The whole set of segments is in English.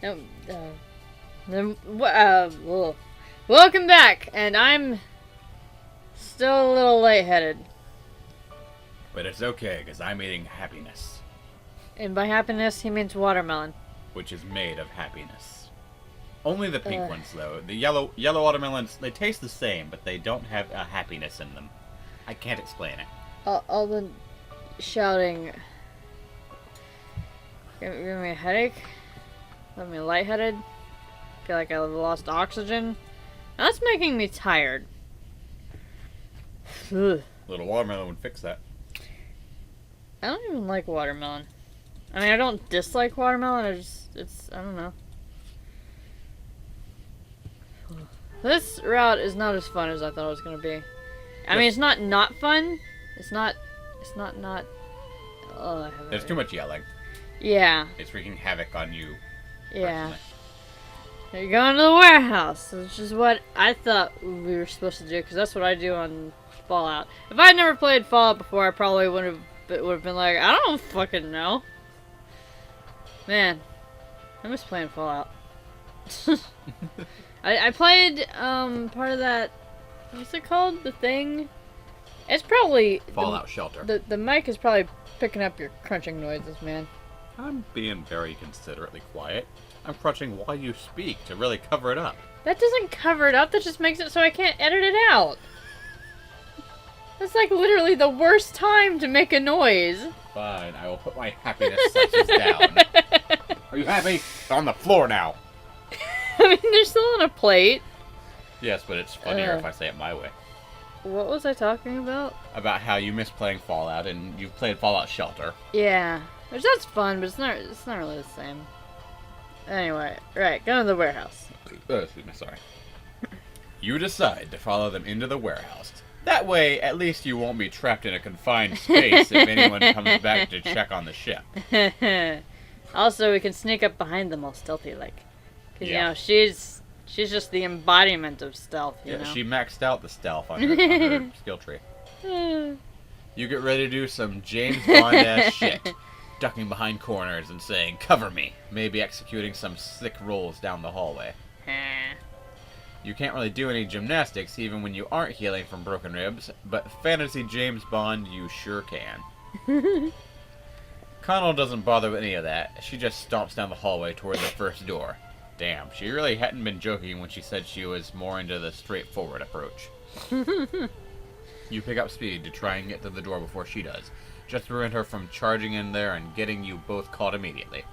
No, welcome back, and I'm still a little lightheaded. But it's okay, because I'm eating happiness. And by happiness, he means watermelon. Which is made of happiness. Only the pink ones, though. The yellow watermelons, they taste the same, but they don't have a happiness in them. I can't explain it. All the shouting give me a headache. Left me lightheaded. Feel like I lost oxygen. That's making me tired. Ugh. A little watermelon would fix that. I don't even like watermelon. I mean, I don't dislike watermelon. I don't know. This route is not as fun as I thought it was gonna be. I mean, it's not fun. It's not. Oh, There's too much yelling. Yeah. It's wreaking havoc on you. Yeah. You're going to the warehouse, which is what I thought we were supposed to do, because that's what I do on Fallout. If I'd never played Fallout before, I probably would have been like, I don't fucking know. Man, I miss playing Fallout. I played part of that. What's it called? The thing. It's probably Fallout Shelter. The mic is probably picking up your crunching noises, man. I'm being very considerately quiet. I'm crunching while you speak to really cover it up. That doesn't cover it up. That just makes it so I can't edit it out. That's like literally the worst time to make a noise. Fine, I will put my happiness slices down. Are you happy? They're on the floor now. I mean, they're still on a plate. Yes, but it's funnier if I say it my way. What was I talking about? About how you miss playing Fallout and you've played Fallout Shelter. Yeah, which that's fun, but it's not really the same. Anyway, right, go to the warehouse. Excuse me, sorry. You decide to follow them into the warehouse. That way, at least you won't be trapped in a confined space if anyone comes back to check on the ship. Also, we can sneak up behind them all stealthy-like. Because, Yeah. you know, she's just the embodiment of stealth, you know? She maxed out the stealth on her skill tree. You get ready to do some James Bond-ass shit. Ducking behind corners and saying, "Cover me," maybe executing some slick rolls down the hallway. You can't really do any gymnastics even when you aren't healing from broken ribs, but fantasy James Bond, you sure can. Konnyl doesn't bother with any of that. She just stomps down the hallway toward the first door. Damn, she really hadn't been joking when she said she was more into the straightforward approach. You pick up speed to try and get to the door before she does, just to prevent her from charging in there and getting you both caught immediately.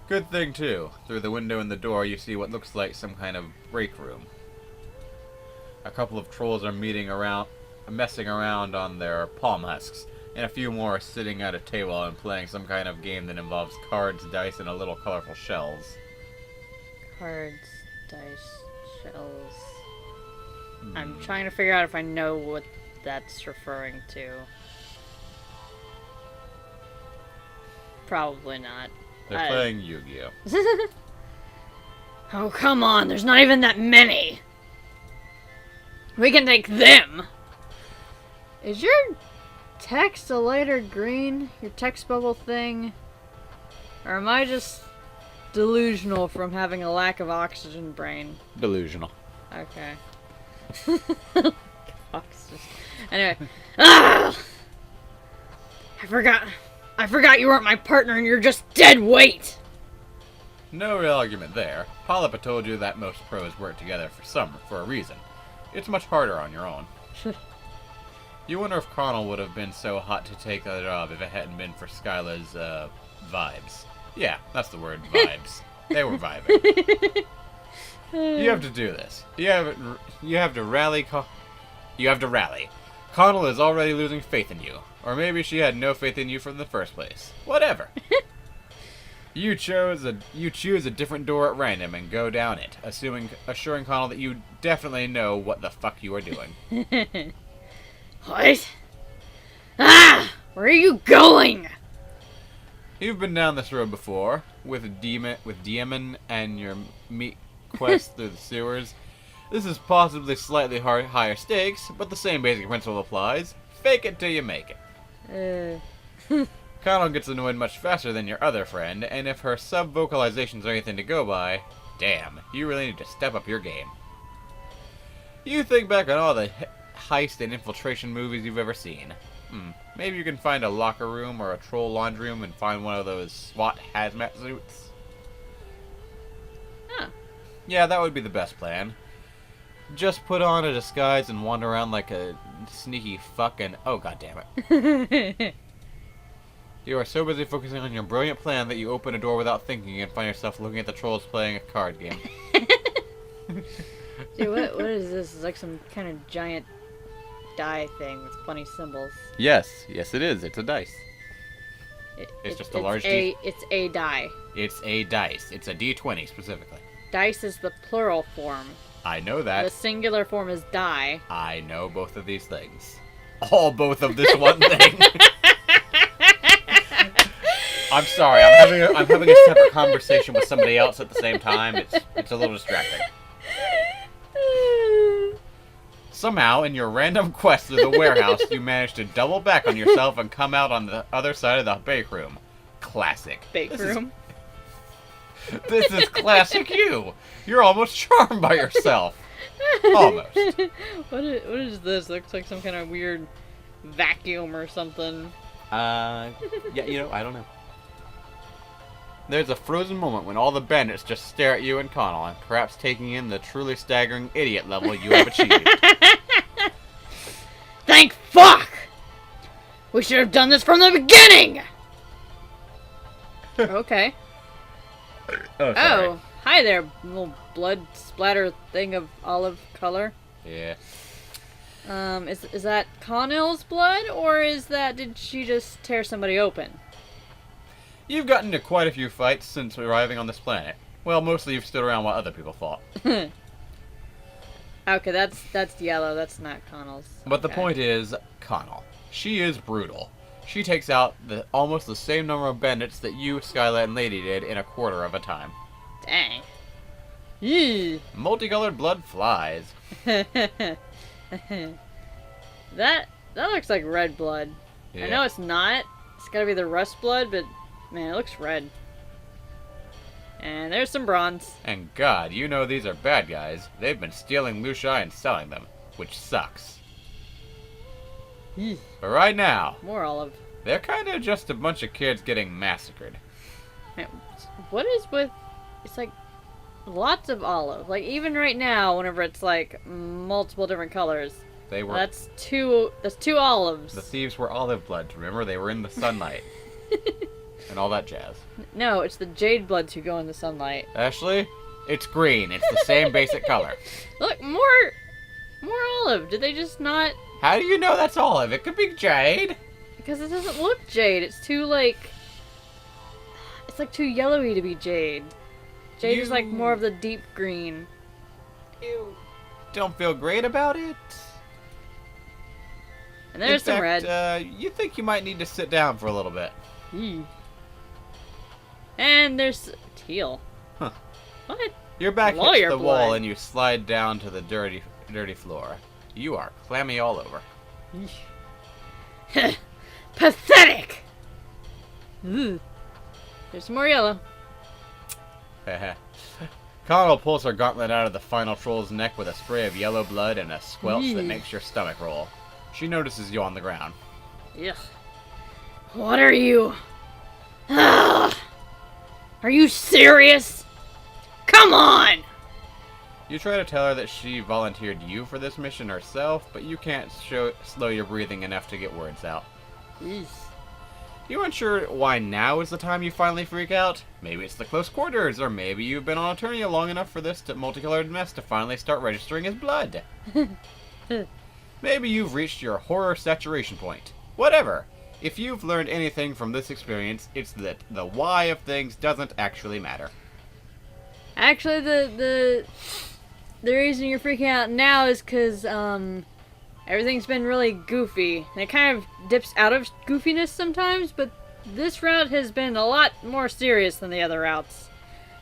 Good thing, too. Through the window in the door, you see what looks like some kind of break room. A couple of trolls are messing around on their palm husks, and a few more are sitting at a table and playing some kind of game that involves cards, dice, and a little colorful shells. Cards, dice, shells. I'm trying to figure out if I know what that's referring to. Probably not. They're playing Yu-Gi-Oh! Oh, come on. There's not even that many. We can take them. Is your text a lighter green? Your text bubble thing? Or am I just delusional from having a lack of oxygen brain? Delusional. Okay. Oxygen. Anyway. Ah! I forgot you weren't my partner and you're just dead weight! No real argument there. Polypa told you that most pros work together for a reason. It's much harder on your own. You wonder if Konnyl would have been so hot to take the job if it hadn't been for Skyla's, vibes. Yeah, that's the word, vibes. They were vibing. You have to do this. You have to rally. Konnyl is already losing faith in you. Or maybe she had no faith in you from the first place. Whatever. You choose a different door at random and go down it, assuring Konnyl that you definitely know what the fuck you are doing. What? Ah! Where are you going? You've been down this road before, with Demon and your meat quest through the sewers. This is possibly slightly higher stakes, but the same basic principle applies. Fake it till you make it. Konnyl gets annoyed much faster than your other friend, and if her sub-vocalizations are anything to go by, damn, you really need to step up your game. You think back on all the heist and infiltration movies you've ever seen. Maybe you can find a locker room or a troll laundry room and find one of those SWAT hazmat suits. Huh. Yeah, that would be the best plan. Just put on a disguise and wander around like a sneaky fucking... Oh, goddammit. You are so busy focusing on your brilliant plan that you open a door without thinking and find yourself looking at the trolls playing a card game. Dude, what is this? It's like some kind of giant die thing with funny symbols. Yes it is. It's a dice. It's just a large D. It's a die. It's a dice. It's a D20 specifically. Dice is the plural form. I know that. The singular form is die. I know both of these things. All both of this one thing. I'm sorry. I'm having a separate conversation with somebody else at the same time. It's a little distracting. Somehow, in your random quest through the warehouse, you manage to double back on yourself and come out on the other side of the bake room. Classic. Bake room. This is classic you. You're almost charmed by yourself. Almost. What is this? Looks like some kind of weird vacuum or something. Yeah, I don't know. There's a frozen moment when all the bandits just stare at you and Konnyl, and perhaps taking in the truly staggering idiot level you have achieved. Thank fuck! We should have done this from the beginning! Okay. Oh, sorry. Oh, hi there, little blood splatter thing of olive color. Yeah. Is that Konnyl's blood, or did she just tear somebody open? You've gotten into quite a few fights since arriving on this planet. Well, mostly you've stood around while other people fought. Okay, that's yellow. That's not Konnyl's. But the point is, Konnyl. She is brutal. She takes out almost the same number of bandits that you, Skylight, and Lady did in a quarter of a time. Dang. Yee. Multicolored blood flies. That looks like red blood. Yeah. I know it's not. It's gotta be the rust blood, but man, it looks red. And there's some bronze. And God, you know these are bad guys. They've been stealing Lucia and selling them, which sucks. But right now, More olive. they're kind of just a bunch of kids getting massacred. Man, what is with... It's like lots of olive. Like even right now, whenever it's like multiple different colors. They were... That's two olives. The thieves were olive bloods, remember? They were in the sunlight. And all that jazz. No, it's the jade bloods who go in the sunlight. Ashley, it's green. It's the same basic color. Look, more olive. Did they just not... How do you know that's olive? It could be jade. Because it doesn't look jade. It's too, like... It's, like, too yellowy to be jade. Jade is, like, more of the deep green. You don't feel great about it? And there's some red. You think you might need to sit down for a little bit. Eee. And there's teal. Huh. What? Your back hits Lawyer the blood. wall and you slide down to the dirty floor. You are clammy all over. Pathetic! Ooh. There's some more yellow. Konnyl pulls her gauntlet out of the final troll's neck with a spray of yellow blood and a squelch that Eee. makes your stomach roll. She notices you on the ground. Ugh. What are you? Ugh. Are you serious? Come on! You try to tell her that she volunteered you for this mission herself, but you can't slow your breathing enough to get words out. Eesh. You unsure why now is the time you finally freak out? Maybe it's the close quarters, or maybe you've been on Eternia long enough for this multicolored mess to finally start registering as blood. Maybe you've reached your horror saturation point. Whatever. If you've learned anything from this experience, it's that the why of things doesn't actually matter. Actually, the reason you're freaking out now is because, everything's been really goofy. And it kind of dips out of goofiness sometimes, but this route has been a lot more serious than the other routes.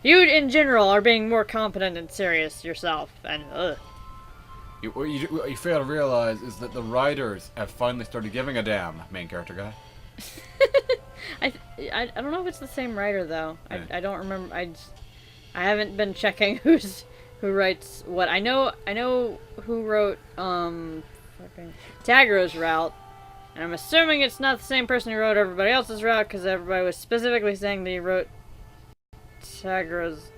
You, in general, are being more competent and serious yourself, and, ugh. What you fail to realize is that the writers have finally started giving a damn, main character guy. I don't know if it's the same writer though. Yeah. I don't remember. I haven't been checking who writes what. I know who wrote fucking Tagro's route, and I'm assuming it's not the same person who wrote everybody else's route because everybody was specifically saying that he wrote Tagro's.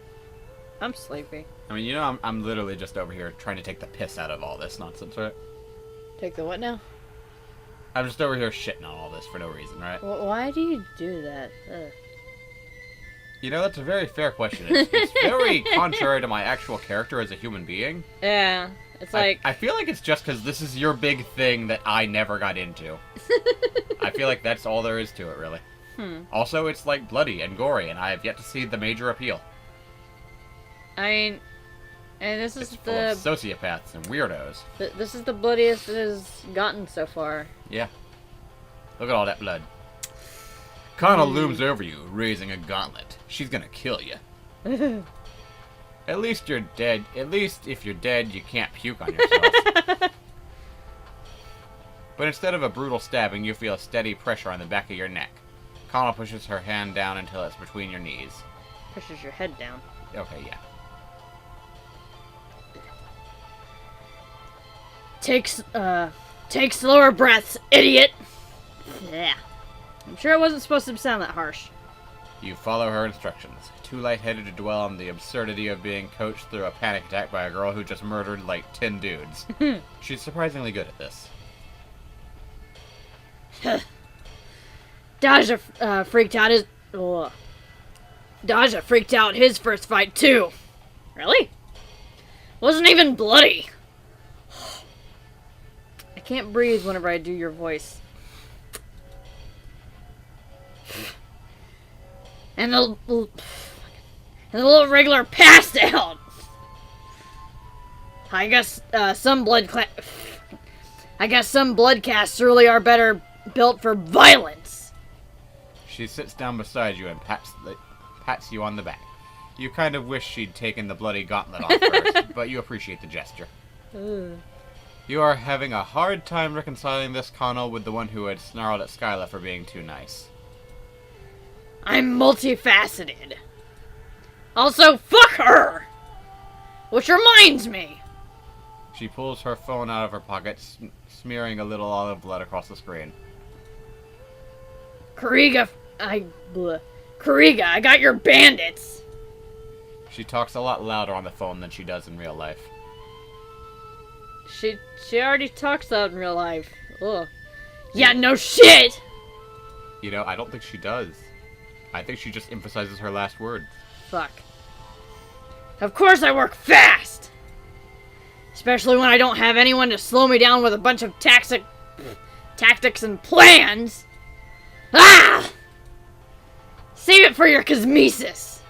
I'm sleepy. I mean, you know, I'm literally just over here trying to take the piss out of all this nonsense, right? Take the what now? I'm just over here shitting on all this for no reason, right? Why do you do that? Ugh. You know, that's a very fair question. It's very contrary to my actual character as a human being. Yeah, it's like... I feel like it's just because this is your big thing that I never got into. I feel like that's all there is to it, really. Also, it's, like, bloody and gory, and I have yet to see the major appeal. I mean... And this is It's full of sociopaths and weirdos. This is the bloodiest it has gotten so far. Yeah. Look at all that blood. Konnyl looms over you, raising a gauntlet. She's gonna kill you. At least you're dead. At least if you're dead, you can't puke on yourself. But instead of a brutal stabbing, you feel a steady pressure on the back of your neck. Konnyl pushes her hand down until it's between your knees. Pushes your head down. Okay, yeah. Take slower breaths, idiot! Yeah. I'm sure it wasn't supposed to sound that harsh. You follow her instructions. Too lightheaded to dwell on the absurdity of being coached through a panic attack by a girl who just murdered, like, 10 dudes. She's surprisingly good at this. Daja freaked out his... Daja freaked out his first fight, too. Really? Wasn't even bloody. I can't breathe whenever I do your voice. And the little regular passed out. I guess some bloodcasts really are better built for violence. She sits down beside you and pats you on the back. You kind of wish she'd taken the bloody gauntlet off first, but you appreciate the gesture. You are having a hard time reconciling this Konnyl with the one who had snarled at Skyla for being too nice. I'm multifaceted. Also, fuck her! Which reminds me. She pulls her phone out of her pocket, smearing a little olive blood across the screen. Kariga, I got your bandits. She talks a lot louder on the phone than she does in real life. She already talks loud in real life. Ugh. Yeah, no shit! You know, I don't think she does. I think she just emphasizes her last word. Fuck. Of course I work fast! Especially when I don't have anyone to slow me down with a bunch of tactics and plans. Ah! Save it for your cosmesis.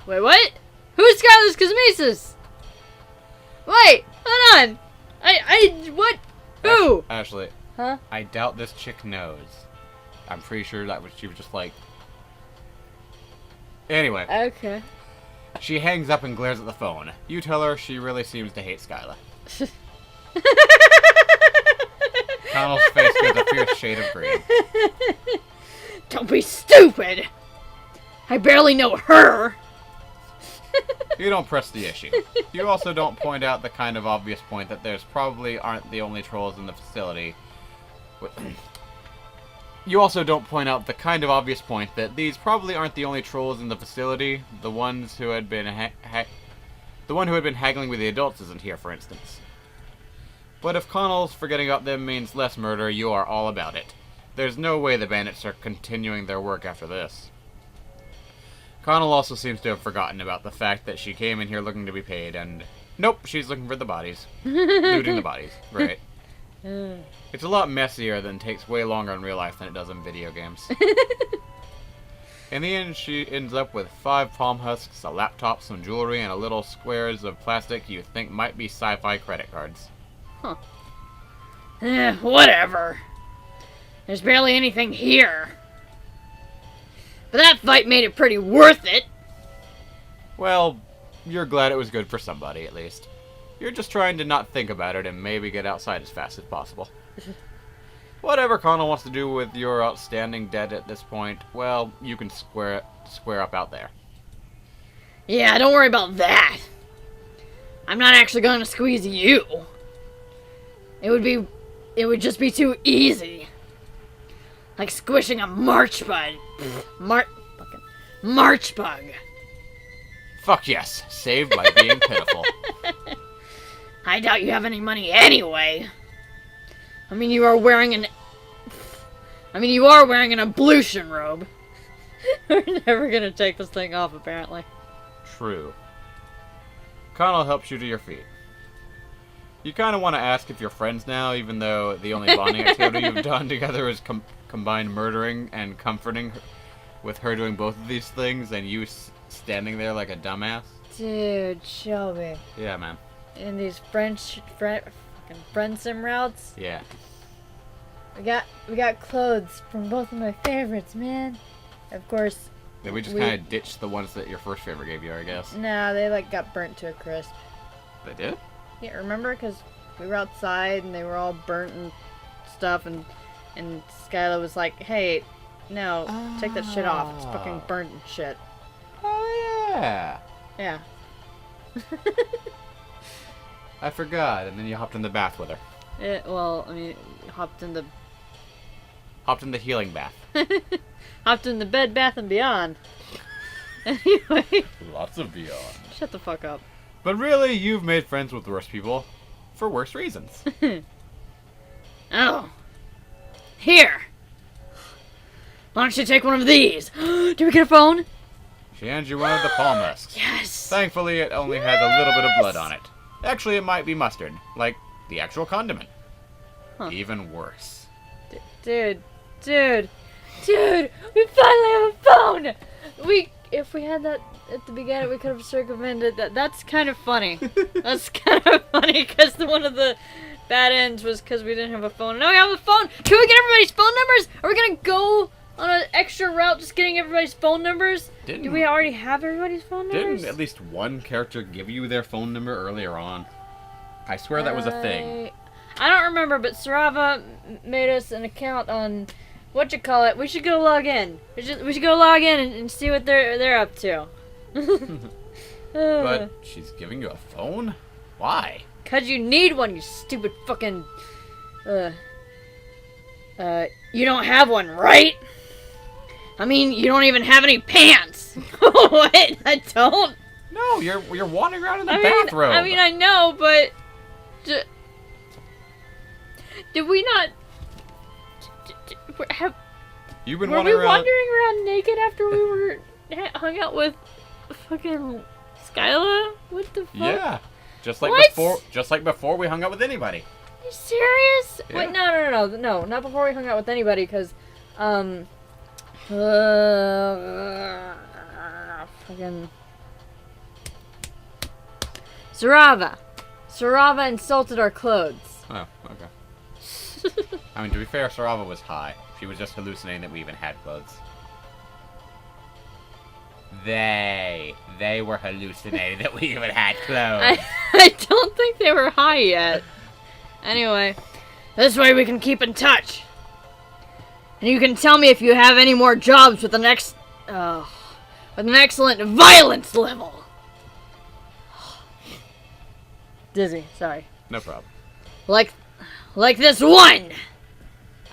Wait, what? Who's Skylar's cosmesis? Wait, hold on. What? Who? Ashley. Huh? I doubt this chick knows. I'm pretty sure that she was just like... Anyway. Okay. She hangs up and glares at the phone. You tell her she really seems to hate Skyla. Connell's face gives a fierce shade of green. Don't be stupid! I barely know her! You don't press the issue. You also don't point out the kind of obvious point that there's probably aren't the only trolls in the facility. You also don't point out the kind of obvious point that these probably aren't the only trolls in the facility. The ones who had been the one who had been haggling with the adults isn't here, for instance. But if Konnyll's forgetting about them means less murder, you are all about it. There's no way the bandits are continuing their work after this. Konnyl also seems to have forgotten about the fact that she came in here looking to be paid, and... Nope, she's looking for the bodies. Looting the bodies. Right. It's a lot messier and takes way longer in real life than it does in video games. In the end, she ends up with 5 palm husks, a laptop, some jewelry, and a little squares of plastic you think might be sci-fi credit cards. Huh. Whatever. There's barely anything here. But that fight made it pretty worth it. Well, you're glad it was good for somebody, at least. You're just trying to not think about it and maybe get outside as fast as possible. Whatever Konnyl wants to do with your outstanding debt at this point, well, you can square up out there. Yeah, don't worry about that. I'm not actually going to squeeze you. It would just be too easy. Like squishing a march bug. March bug. Fuck yes, saved by being pitiful. I doubt you have any money anyway. I mean, you are wearing an ablution robe. We're never gonna take this thing off, apparently. True. Konnyl helps you to your feet. You kind of want to ask if you're friends now, even though the only bonding activity you've done together is combined murdering and comforting her, with her doing both of these things, and you standing there like a dumbass. Dude, Shelby. Yeah, man. In these fucking Friendsim routes. Yeah. We got clothes from both of my favorites, man. Of course. Then we just kind of ditched the ones that your first favorite gave you, I guess. Nah, they like got burnt to a crisp. They did? Yeah, remember? Because we were outside and they were all burnt and stuff, and Skyla was like, "Hey, no, take that shit off. It's fucking burnt and shit." Oh yeah. Yeah. I forgot, and then you hopped in the bath with her. Hopped in the healing bath. hopped in the Bed Bath and Beyond. Anyway. Lots of beyond. Shut the fuck up. But really, you've made friends with worse people for worse reasons. Oh. Here. Why don't you take one of these? Did we get a phone? She hands you one of the palm musks. Yes. Thankfully, it only has a little bit of blood on it. Actually, it might be mustard, like the actual condiment. Huh. Even worse. Dude, we finally have a phone! If we had that at the beginning, we could have circumvented that. That's kind of funny. That's kind of funny, because one of the bad ends was because we didn't have a phone. Now we have a phone! Can we get everybody's phone numbers? Are we gonna go on an extra route just getting everybody's phone numbers? Do we already have everybody's phone numbers? Didn't at least one character give you their phone number earlier on? I swear that was a thing. I don't remember, but Sarava made us an account on whatchamacallit. We should go log in. We should go log in and see what they're up to. But she's giving you a phone? Why? 'Cause you need one, you stupid fucking. You don't have one, right? I mean, you don't even have any pants. What? I don't. No, you're wandering around in the bathrobe. I mean, I know, but. Did we not? You've been were we wandering around naked after we were hung out with fucking Skyla? What the fuck? Yeah, just like before we hung out with anybody. Are you serious? Yeah. Wait, no, not before we hung out with anybody, because fucking Sarava insulted our clothes. Oh, okay. I mean, to be fair, Sarava was high. She was just hallucinating that we even had clothes. They were hallucinating that we even had clothes. I don't think they were high yet. Anyway, this way we can keep in touch. And you can tell me if you have any more jobs with an excellent violence level. Dizzy, sorry. No problem. Like this one!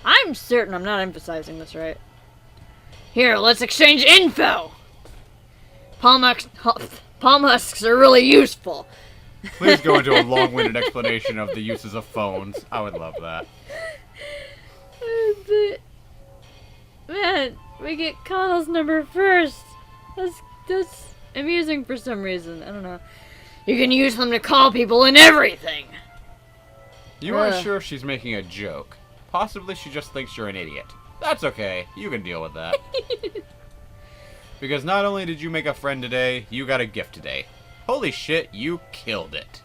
I'm certain I'm not emphasizing this right. Here, let's exchange info! Palm husks are really useful. Please go into a long-winded explanation of the uses of phones. I would love that. But, man, we get Konyl's number first. That's amusing for some reason. I don't know. You can use them to call people and everything. You aren't sure if she's making a joke. Possibly she just thinks you're an idiot. That's okay. You can deal with that. Because not only did you make a friend today, you got a gift today. Holy shit, you killed it.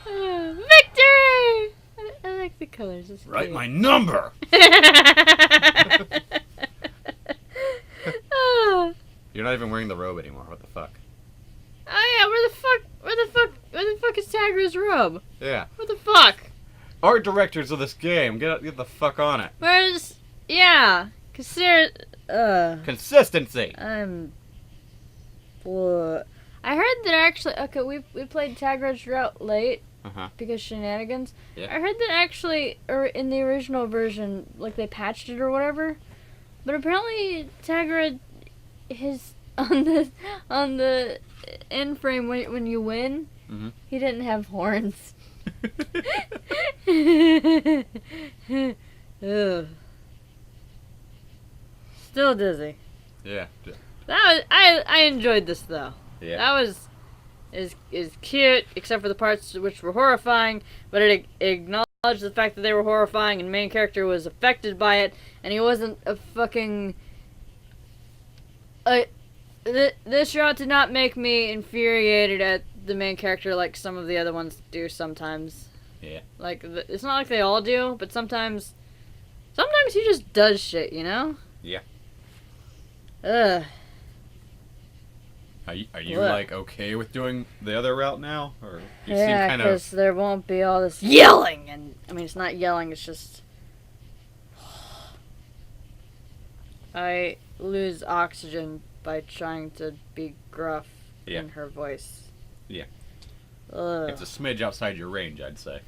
Victory! I like the colors. It's Write cute. my number! You're not even wearing the robe anymore. What the fuck? Oh yeah, where the fuck is Tagriel his robe. Yeah. What the fuck? Art directors of this game, get the fuck on it. Where's... Yeah. Consistency. I heard that actually... Okay, we played Tag Red Drought late. Uh-huh. Because shenanigans. Yeah. I heard that actually, or in the original version, like they patched it or whatever. But apparently, Tagred, his on the end frame when you win, he didn't have horns. Ugh. Still dizzy. Yeah. That was I enjoyed this though. Yeah. That was is cute, except for the parts which were horrifying, but it acknowledged the fact that they were horrifying and the main character was affected by it, and he wasn't a fucking... this route did not make me infuriated at the main character like some of the other ones do sometimes. Yeah. Like, it's not like they all do, but sometimes he just does shit, you know? Yeah. Ugh. Are you like okay with doing the other route now, or you seem Yeah, kind because of... there won't be all this yelling, and I mean it's not yelling, it's just I lose oxygen by trying to be gruff in her voice. Yeah. Ugh. It's a smidge outside your range, I'd say,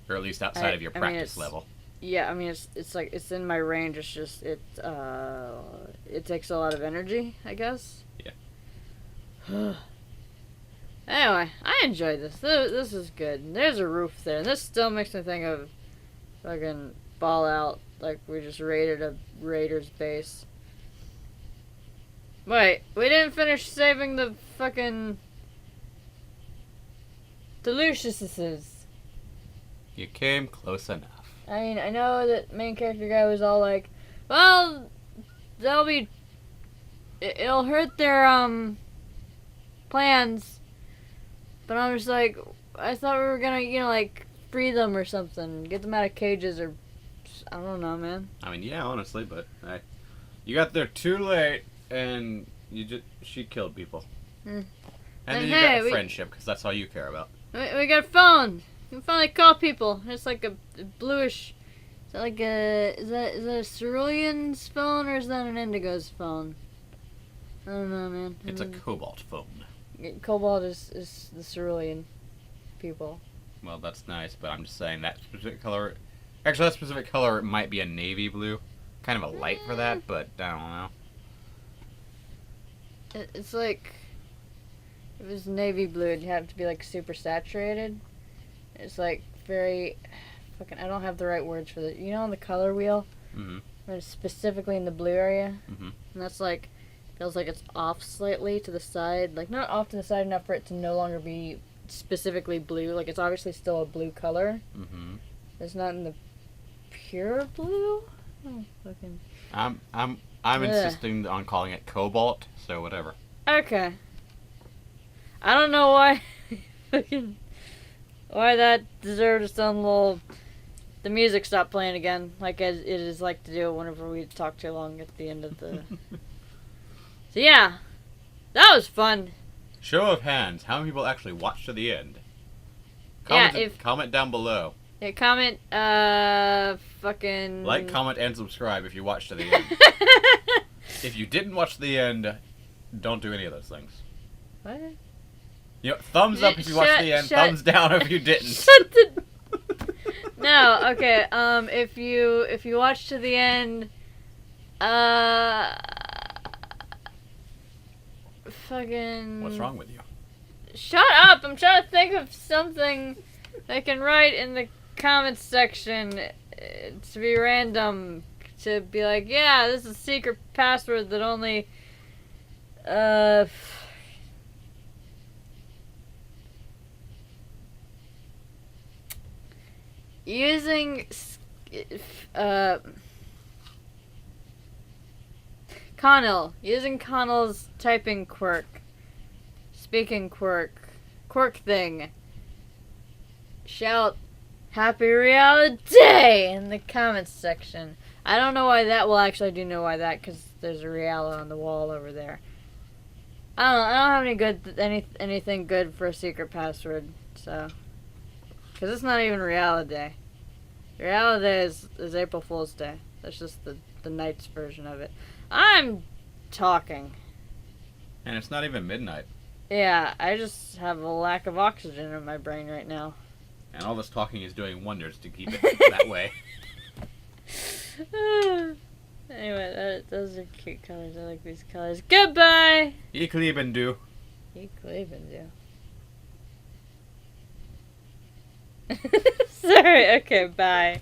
or at least outside of your practice level. Yeah, I mean it's like it's in my range. It's just it takes a lot of energy, I guess. Yeah. Anyway, I enjoyed this. This is good. There's a roof there, and this still makes me think of fucking Fallout. Like we just raided a Raiders base. Wait, we didn't finish saving the fucking Deluciuses. You came close enough. I mean, I know that main character guy was all like, well, it'll hurt their, plans. But I'm just like, I thought we were gonna, like, free them or something. Get them out of cages or, I don't know, man. I mean, yeah, honestly, but you got there too late and she killed people. And then you got friendship, because that's all you care about. We got a phone. You can finally call people. It's like a bluish. Is that like is that a cerulean's phone or is that an indigo's phone? I don't know, man. It's a cobalt phone. Cobalt is the cerulean people. Well, that's nice, but I'm just saying that specific color. Actually, that specific color might be a navy blue. Kind of a light for that, but I don't know. It's like if it was navy blue, it'd have to be like super saturated. It's like very fucking. I don't have the right words for that. You know, on the color wheel, when it's specifically in the blue area, and that's like feels like it's off slightly to the side, like not off to the side enough for it to no longer be specifically blue. Like it's obviously still a blue color. It's not in the pure blue. Oh, fucking. I'm insisting on calling it cobalt. So whatever. Okay. I don't know why. Fucking. Why that deserved its own little... The music stopped playing again, like as it is like to do whenever we talk too long at the end of the... So yeah, that was fun. Show of hands, how many people actually watched to the end? Comment down below. Yeah, comment, fucking... Like, comment, and subscribe if you watched to the end. If you didn't watch to the end, don't do any of those things. What? You know, thumbs up if you watched the end, thumbs down if you didn't. Shut the... No, okay, if you watch to the end, fucking... What's wrong with you? Shut up! I'm trying to think of something I can write in the comments section to be random, to be like, yeah, this is a secret password that only, using, Konyyl. Using Konyl's typing speaking quirk thing. Shout Happy Reality in the comments section. I don't know why that, well actually I do know why that, because there's a Reala on the wall over there. I don't have anything good for a secret password, so Because it's not even Reality Day. Reality Day is April Fool's Day. That's just the night's version of it. I'm talking. And it's not even midnight. Yeah, I just have a lack of oxygen in my brain right now. And all this talking is doing wonders to keep it that way. Anyway, those are cute colors. I like these colors. Goodbye! Ich lieben du. Ich lieben du. Sorry, okay, bye.